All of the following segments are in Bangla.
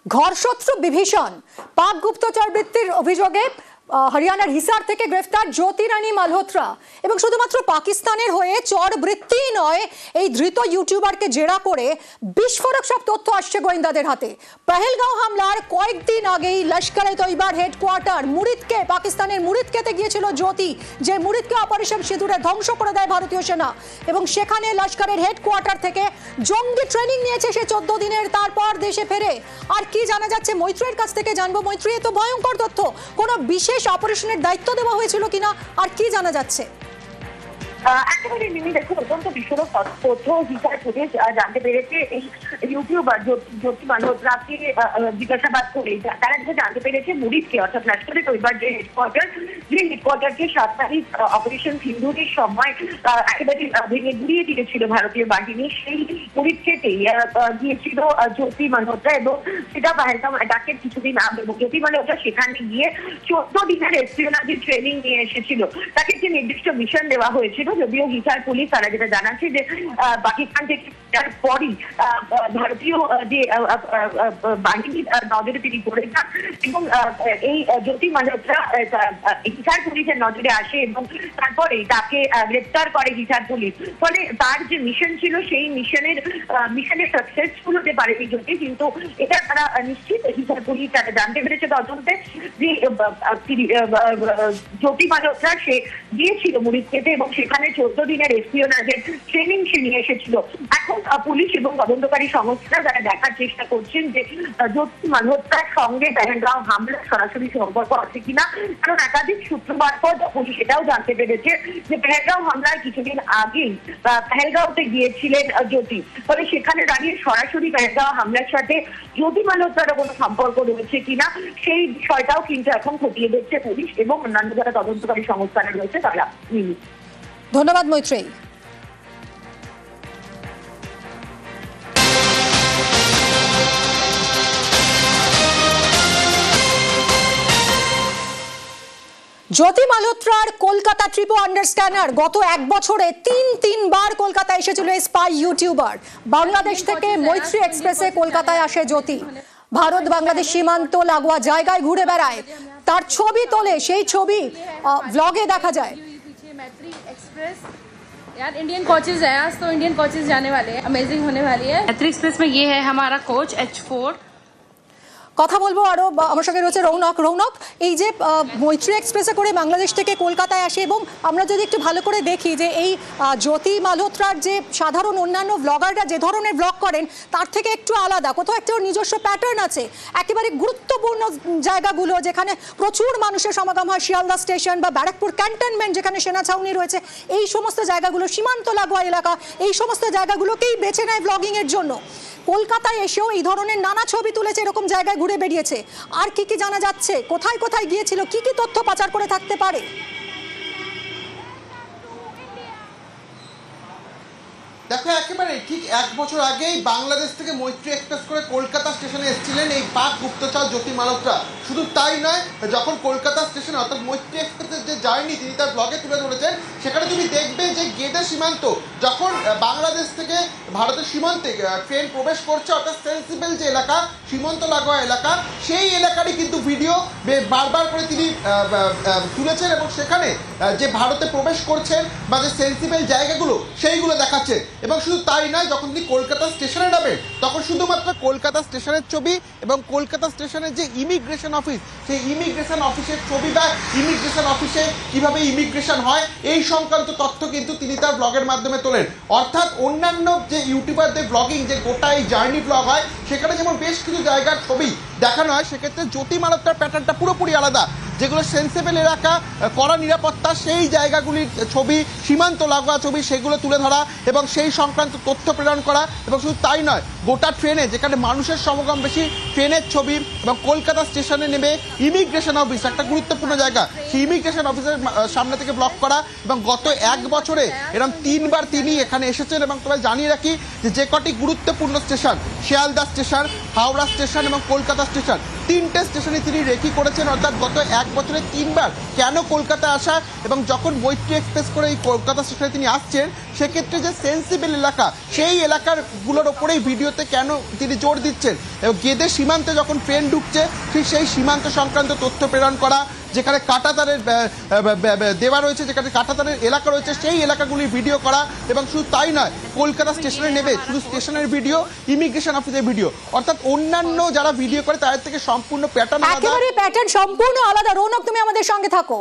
ঘরশত্রু বিভীষণ পাক গুপ্তচর বৃত্তির অভিযোগে হরিয়ানার হিসার থেকে গ্রেফতার জ্যোতি রানী মালহোত্রা এবং শুধুমাত্র পাকিস্তানের হয়ে চর বৃত্তি নয়, এই ধৃত ইউটিউবারকে জেরা করে বিস্ফোরক সব তথ্য আসছে গোয়েন্দাদের হাতে। পহেলগাঁও হামলার কয়েকদিন আগেই লস্করে তৈবার হেডকোয়ার্টার মুরিদকে, পাকিস্তানের মুরিদকেতে গিয়েছিল জ্যোতি, যে মুরিদকে অপারেশন সিঁদুরে ধ্বংস করে দেয় ভারতীয় সেনা এবং সেখানে লস্করের হেডকোয়ার্টার থেকে জঙ্গি ট্রেনিং নিয়েছে সে 14 দিনের, তারপর দেশে ফেরে। আর কি জানা যাচ্ছে মৈত্রীর কাছ থেকে জানবো। মৈত্রী, এ তো ভয়ঙ্কর তথ্য, কোনো বিশেষ অপারেশনের দায়িত্ব দেওয়া হয়েছিল কিনা আর কি জানা যাচ্ছে? একেবারে মিমি, দেখুন, অত্যন্ত বিস্ফোরক তথ্য হিসার ফুটেজ জানতে পেরেছে এই ইউটিউবার জ্যোতি মালহোত্রাকে জিজ্ঞাসাবাদ করে তারা যেটা জানতে পেরেছে মুরিদকে, অর্থাৎ লস্করে তৈবার যে হেডকোয়ার্টারকে 7 তারিখ অপারেশন সিন্দুরের সময় একেবারে ভেঙে গুড়িয়ে দিয়েছিল ভারতীয় বাহিনী, সেই মুরিদকেতেই গিয়েছিল জ্যোতি মালহোত্রা এবং সেটা পহেলগাঁও অ্যাটাকের কিছুদিন আগে। জ্যোতি মালহোত্রা সেখানে গিয়ে 14 দিনের এসপিওনাজি ট্রেনিং নিয়ে এসেছিল। তাকে একটি নির্দিষ্ট মিশন দেওয়া হয়েছিল, যদিও হিসার পুলিশ তারা যেটা জানাচ্ছে যে পাকিস্তান থেকে পরই ভারতীয় যে বাহিনীর নজরে তিনি পড়ে যান এবং এই জ্যোতি মালহোত্রা হিসার পুলিশের নজরে আসে এবং তারপরেই তাকে গ্রেপ্তার করে হিসার পুলিশ। ফলে তার যে মিশন ছিল সেই মিশনে সাকসেসফুল হতে পারেনি জ্যোতি, কিন্তু এটা তারা নিশ্চিত হিসার পুলিশ তারা জানতে পেরেছে তদন্তে যে জ্যোতি মালহোত্রা সে গিয়েছিল মুরিদকেতে এবং সেখানে 14 দিনের এসপিওনাজের ট্রেনিং সে নিয়ে এসেছিল। এখন পুলিশ এবং তদন্তকারী সংস্থারা যারা দেখার চেষ্টা করছেন যে জ্যোতি মালহোত্রার সঙ্গে পহেলগাঁও হামলার সরাসরি সম্পর্ক আছে কিনা, কারণ একাধিক সূত্র মারফত পুলিশ এটাও জানতে পেরেছে যে পহেলগাঁও হামলার কিছুদিন আগেই পহেলগাঁওতে গিয়েছিলেন জ্যোতি। ফলে সেখানে দাঁড়িয়ে সরাসরি পহেলগাঁও হামলার সাথে জ্যোতি মালহোত্রার কোনো সম্পর্ক রয়েছে কিনা সেই বিষয়টাও কিন্তু এখন খতিয়ে দেখছে পুলিশ এবং অন্যান্য যারা তদন্তকারী সংস্থারা রয়েছে তারা। ধন্যবাদ মৈত্রী। জ্যোতি মালহোত্রার কলকাতা ট্রিপো আন্ডার স্ক্যানার গত 1 বছরে তিনবার কলকাতা এসেছিল এই স্পাই ইউটিউবার। বাংলাদেশ থেকে মৈত্রী এক্সপ্রেসে কলকাতায় আসে জ্যোতি, ভারত বাংলাদেশ সীমান্ত লাগোয়া জায়গায় ঘুরে বেড়ায়, তার ছবি তোলে, সেই ছবি ব্লগে দেখা যায়। यार इंडियन कोचेज है आज, तो इंडियन कोचेज जाने वाले हैं, अमेजिंग होने वाली है। मैत्री एक्सप्रेस में ये है हमारा कोच H4। কথা বলবো আরো, আমার সঙ্গে রয়েছে রৌনক। এই যে মৈত্রী এক্সপ্রেসে করে বাংলাদেশ থেকে কলকাতায় আসে এবং আমরা যদি একটু ভালো করে দেখি যে এই জ্যোতি মালহোত্রার যে সাধারণ অন্যান্য ব্লগাররা যে ধরনের ব্লগ করেন তার থেকে একটু আলাদা, কোথাও একটা নিজস্ব প্যাটার্ন আছে। একেবারে গুরুত্বপূর্ণ জায়গাগুলো যেখানে প্রচুর মানুষের সমাগম হয়, শিয়ালদা স্টেশন বা ব্যারাকপুর ক্যান্টনমেন্ট যেখানে সেনা ছাউনি রয়েছে, এই সমস্ত জায়গাগুলো, সীমান্ত লাগোয়া এলাকা, এই সমস্ত জায়গাগুলোকেই বেছে নেয় ব্লগিং এর জন্য। কলকাতায় এসেও এই ধরনের নানা ছবি তুলেছে, এরকম জায়গায় ঘুরে বেরিয়েছে। আর কি কি জানা যাচ্ছে, কোথায় কোথায় গিয়েছিল, কি কি তথ্য পাচার করে থাকতে পারে? দেখো, একেবারে ঠিক 1 বছর আগেই বাংলাদেশ থেকে মৈত্রী এক্সপ্রেস করে কলকাতা স্টেশনে এসেছিলেন এই পাক গুপ্তচর জ্যোতি মালহোত্রা। শুধু তাই নয়, যখন কলকাতা স্টেশনে অর্থাৎ মৈত্রী এক্সপ্রেসের যে জার্নি তিনি তার ব্লগে তুলে ধরেছেন, সেখানে তুমি দেখবে যে গেটের সীমান্ত, যখন বাংলাদেশ থেকে ভারতের সীমান্তে ট্রেন প্রবেশ করছে, অর্থাৎ সেন্সিবল যে এলাকা, সীমান্ত লাগোয়া এলাকা, সেই এলাকারই কিন্তু ভিডিও বারবার করে তিনি তুলেছেন এবং সেখানে যে ভারতে প্রবেশ করছেন বা যে সেন্সিবল জায়গাগুলো সেইগুলো দেখাচ্ছে। এবং শুধু তাই নয়, যখন তিনি কলকাতা স্টেশনে নামেন তখন শুধুমাত্র কলকাতা স্টেশনের ছবি এবং কলকাতা স্টেশনের যে ইমিগ্রেশন অফিস, সেই ইমিগ্রেশন অফিসের ছবি বা ইমিগ্রেশন অফিসে কিভাবে ইমিগ্রেশন হয় এই সংক্রান্ত তথ্য কিন্তু তিনি তার ব্লগের মাধ্যমে তোলেন। অর্থাৎ অন্যান্য যে ইউটিউবারদের ব্লগিং, যে গোটা এই জার্নি ব্লগ হয়, সেখানে যেমন বেশ কিছু জায়গার ছবি দেখানো হয়, সেক্ষেত্রে জ্যোতি মালহোত্রার প্যাটার্নটা পুরোপুরি আলাদা। যেগুলো সেন্সিবল এলাকা, কড়া নিরাপত্তা, সেই জায়গাগুলির ছবি, সীমান্ত লাগোয়া ছবি, সেগুলো তুলে ধরা এবং সেই সংক্রান্ত তথ্য প্রেরণ করা। এবং শুধু তাই নয়, গোটা ট্রেনে যেখানে মানুষের সমাগম বেশি, ট্রেনের ছবি এবং কলকাতা স্টেশনে নেমে ইমিগ্রেশন অফিস, একটা গুরুত্বপূর্ণ জায়গা, সেই ইমিগ্রেশন অফিসের সামনে থেকে ব্লক করা। এবং গত 1 বছরে এরকম 3বার তিনি এখানে এসেছেন। এবং তবে জানিয়ে রাখি যে কটি গুরুত্বপূর্ণ station, Sealdah station, Howrah station এবং কলকাতা স্টেশন, 3টে স্টেশনে তিনি রেকি করেছেন, অর্থাৎ গত 1 বছরে 3বার কেন কলকাতা আসা, এবং যখন মৈত্রী এক্সপ্রেস করে এই কলকাতা স্টেশনে তিনি আসছেন সেক্ষেত্রে যে সেন্সিবল এলাকা সেই এলাকাগুলোর ওপরেই ভিডিওতে কেন তিনি জোর দিচ্ছেন, এবং গেদে সীমান্তে যখন ট্রেন ঢুকছে ঠিক সেই সীমান্ত সংক্রান্ত তথ্য প্রেরণ করা, যেখানে কাঁটাতারের দেওয়া রয়েছে, যেখানে কাঁটাতারের এলাকা রয়েছে সেই এলাকাগুলির ভিডিও করা, এবং শুধু তাই নয় কলকাতা স্টেশনে নেবে শুধু স্টেশনের ভিডিও, ইমিগ্রেশন অফিসের ভিডিও, অর্থাৎ অন্যান্য যারা ভিডিও করে তাদের থেকে সম্পূর্ণ প্যাটার্ন আলাদা। একেবারে প্যাটার্ন সম্পূর্ণ আলাদা। রৌনক, তুমি আমাদের সঙ্গে থাকো।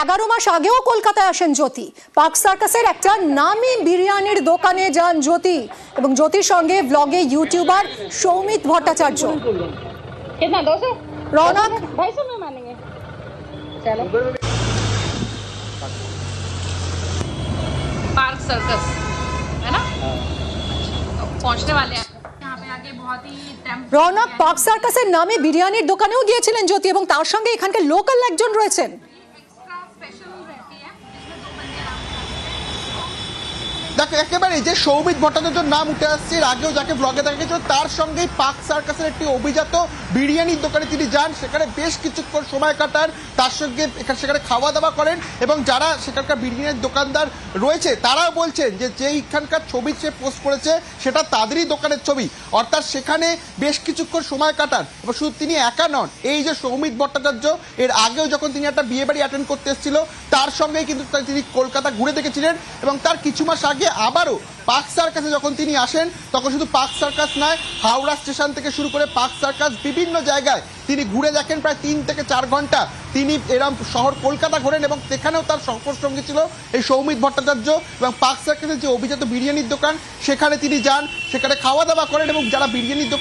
এগারো মাস আগেও কলকাতায় আসেন জ্যোতি। পার্ক সার্কাসের একটা নামি বিরিয়ানির দোকানে যান জ্যোতি, এবং জ্যোতির সঙ্গে ব্লগে ইউটিউবার সৌমিত ভট্টাচার্য। कितना 200? रौनक 250 में मानेंगे। चलो पार्क सर्कस है ना, तो पहुंचने वाले हैं यहाँ पे आके। बहुत ही রৌনক, পার্ক সার্কাসের নামে বিরিয়ানির দোকানেও গিয়েছিলেন জ্যোতি, এবং তার সঙ্গে এখানকার লোকাল একজন রয়েছেন। एक्स्ट्रा स्पेशल रहती है जिसमें 2 बंदे आराम দেখো একেবারে যে সৌমিত ভট্টাচার্যের নাম উঠে আসছে, এর আগেও যাকে ব্লগে দেখা গেছিল তার সঙ্গেই পার্ক সার্কাসের একটি অভিজাত বিরিয়ানির দোকানে তিনি যান, সেখানে বেশ কিছুক্ষণ সময় কাটান, তার সঙ্গে সেখানে খাওয়া দাওয়া করেন, এবং যারা সেখানকার বিরিয়ানির দোকানদার রয়েছে তারাও বলছেন যে এইখানকার ছবি সে পোস্ট করেছে সেটা তাদেরই দোকানের ছবি, অর্থাৎ সেখানে বেশ কিছুক্ষণ সময় কাটান। এবং শুধু তিনি একা নন, এই যে সৌমিত ভট্টাচার্য এর আগেও যখন তিনি একটা বিয়ে বাড়ি অ্যাটেন্ড করতে এসেছিল তার সঙ্গেই কিন্তু তিনি কলকাতা ঘুরে দেখেছিলেন, এবং তার কিছু মাস আগে আবারও পার্ক সার্কাসে যখন তিনি আসেন তখন শুধু পার্ক সার্কাস নয়, হাওড়া স্টেশন থেকে শুরু করে পার্ক সার্কাস বিভিন্ন জায়গায় তিনি ঘুরে দেখেন। প্রায় 3 থেকে 4 ঘন্টা তিনি এরম শহর কলকাতা ঘোরেন, এবং সেখানেও তার সফর সঙ্গী ছিল এই সৌমিত ভট্টাচার্য। এবং পার্ক সার্কাসের যে অভিজাত বিরিয়ানির দোকান সেখানে তিনি যান, সেখানে খাওয়া দাওয়া করেন, এবং যারা বিরিয়ানির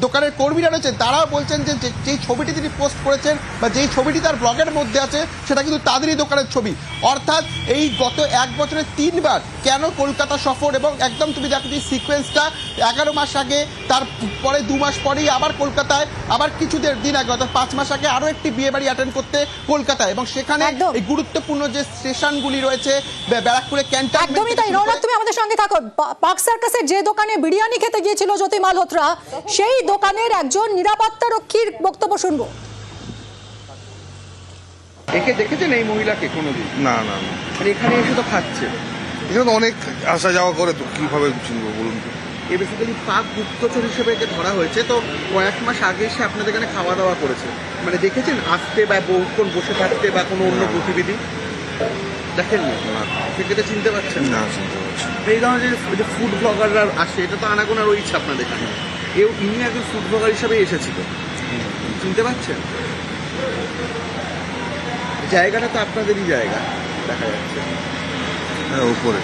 দোকানের কর্মীরা রয়েছেন তারাও বলছেন যে যেই ছবিটি তিনি পোস্ট করেছেন বা যেই ছবিটি তার ব্লগের মধ্যে আছে সেটা কিন্তু তাদেরই দোকানের ছবি। অর্থাৎ এই গত 1 বছরে 3বার কেন কলকাতা সফর, এবং একদম তুমি দেখো যে সিকোয়েন্সটা 11 মাস আগে, তারপরে 2 মাস পরেই আবার কলকাতায়, আবার কিছু দিন আগে অর্থাৎ 5 মাস আগে আরও একটি বিয়ে বাড়ি অ্যাটেন্ড করতে কলকাতায়, এবং সেখানে এই গুরুত্বপূর্ণ যে স্টেশনগুলি রয়েছে ব্যারাকপুরে ক্যান্টনমেন্ট। একদমই তাই। রৌনক, তুমি আমাদের সঙ্গে থাকো। পার্ক সার্কাসের যে দোকানে বিরিয়ানি খেতে গিয়েছিল জ্যোতি মালহোত্রা, সেই দোকানের একজন নিরাপত্তা রক্ষীর বক্তব্য শুনবো। একে দেখেছেন এই মহিলাকে কোনোদিন? না না না, মানে এখানে এসে তো খাচ্ছে। এখানে তো অনেক আসা যাওয়া করে, তো কিভাবে চিনবো বলুন তো? এ বেসিক্যালি পাক গুপ্তচর হিসেবে একে ধরা হয়েছে, তো কয়েক মাস আগে এসে আপনাদের এখানে খাওয়া দাওয়া করেছে। মানে দেখেছেন আসতে বা বহুক্ষণ বসে থাকতে বা কোনো অন্য গতিবিধি দেখেননি? না। সেক্ষেত্রে চিনতে পারছেন না? না, চিনতে পারছি না। এই ধরনের যে ফুড ব্লগাররা আসে, এটা তো আনাগোনা রয়েছে আপনাদের এখানে, ইনি একজন ফুড ব্লগার হিসাবে এসেছিল, চিনতে পারছেন? জায়গাটা তো আপনাদেরই জায়গা দেখা যাচ্ছে। হ্যাঁ, উপরে